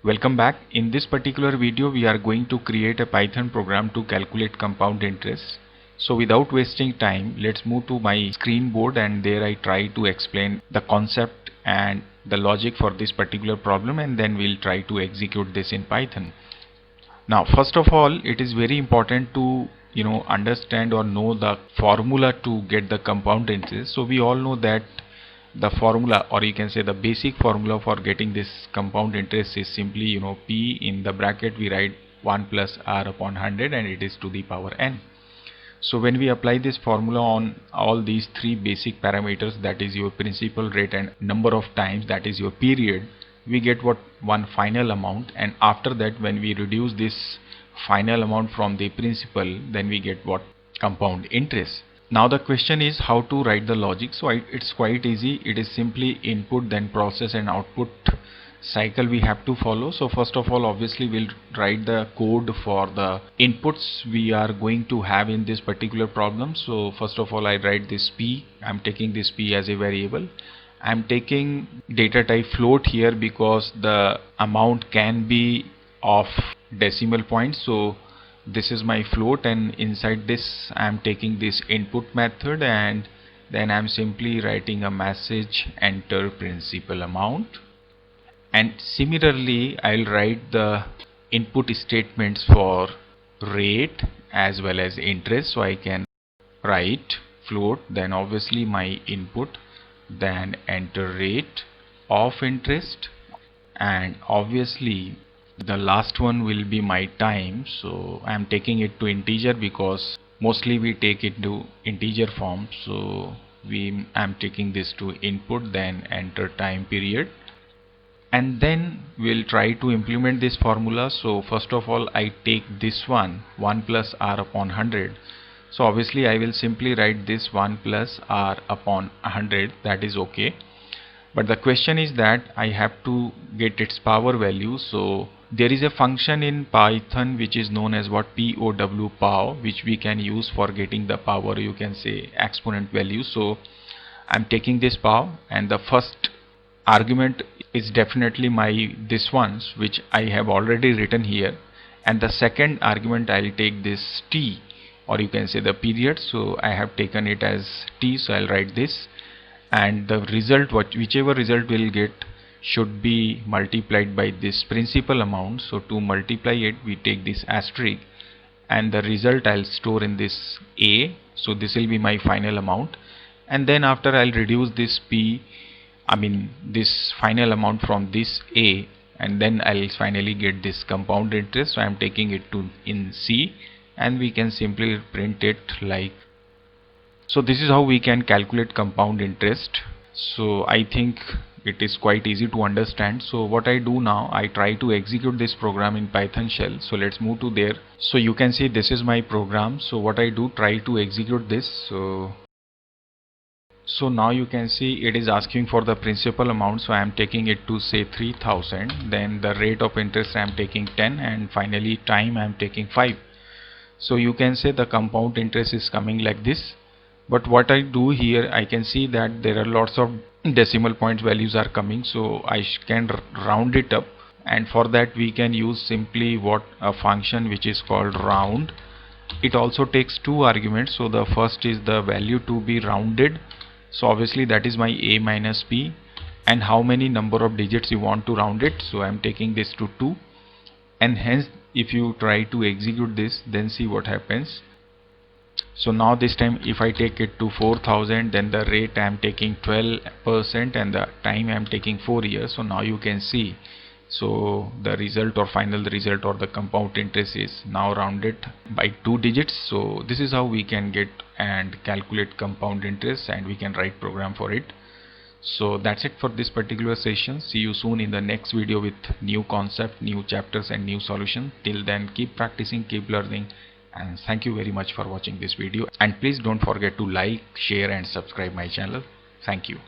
Welcome back. In this particular video we are going to create a Python program to calculate compound interest. So without wasting time, let's move to my screen board, and there I try to explain the concept and the logic for this particular problem, and then we'll try to execute this in Python. Now first of all, it is very important to understand or know the formula to get the compound interest. So we all know that the formula, or you can say the basic formula for getting this compound interest, is simply p in the bracket we write 1 plus r upon 100, and it is to the power n. So when we apply this formula on all these three basic parameters, that is your principal rate and number of times, that is your period, we get what one final amount. And after that, when we reduce this final amount from the principal, then we get what compound interest. Now the question is how to write the logic. So it's quite easy. It is simply input, then process and output cycle we have to follow. So first of all, obviously we'll write the code for the inputs we are going to have in this particular problem. So first of all, I write this p. I'm taking this p as a variable. I'm taking data type float here because the amount can be of decimal points. So this is my float, and inside this I'm taking this input method, and then I'm simply writing a message enter principal amount. And similarly I'll write the input statements for rate as well as interest. So I can write float, then obviously my input, then enter rate of interest, and obviously the last one will be my time. So I'm taking it to integer because mostly we take it to integer form. So I'm taking this to input, then enter time period, and then we'll try to implement this formula. So first of all, I take this 1 plus r upon 100. So obviously I will simply write this 1 plus r upon 100, that is okay. But the question is that I have to get its power value. So there is a function in Python which is known as what pow, which we can use for getting the power, you can say exponent value. So I'm taking this pow, and the first argument is definitely my this ones which I have already written here, and the second argument I'll take this t, or you can say the period. So I have taken it as t, so I'll write this, and the result, whichever result we'll get, should be multiplied by this principal amount. So to multiply it, we take this asterisk, and the result I'll store in this a. So this will be my final amount, and then after I'll reduce this this final amount from this a, and then I'll finally get this compound interest. So I'm taking it to in C, and we can simply print it like so. This is how we can calculate compound interest. So I think it is quite easy to understand. So what I do now, I try to execute this program in Python shell. So let's move to there. So you can see this is my program. So what I do, try to execute this. So now you can see it is asking for the principal amount. So I am taking it to say 3000, then the rate of interest I am taking 10, and finally time I am taking 5. So you can say the compound interest is coming like this. But what I do here, I can see that there are lots of decimal points values are coming, so I can round it up, and for that we can use simply what a function which is called round. It also takes two arguments. So the first is the value to be rounded, so obviously that is my a minus p, and how many number of digits you want to round it. So I'm taking this to 2, and hence if you try to execute this, then see what happens. So now this time if I take it to 4000, then the rate I am taking 12%, and the time I am taking 4 years. So now you can see, so the result or final result or the compound interest is now rounded by 2 digits. So this is how we can get and calculate compound interest, and we can write program for it. So that's it for this particular session. See you soon in the next video with new concept, new chapters and new solution. Till then, keep practicing, keep learning, and thank you very much for watching this video. And please don't forget to like, share and subscribe my channel. Thank you.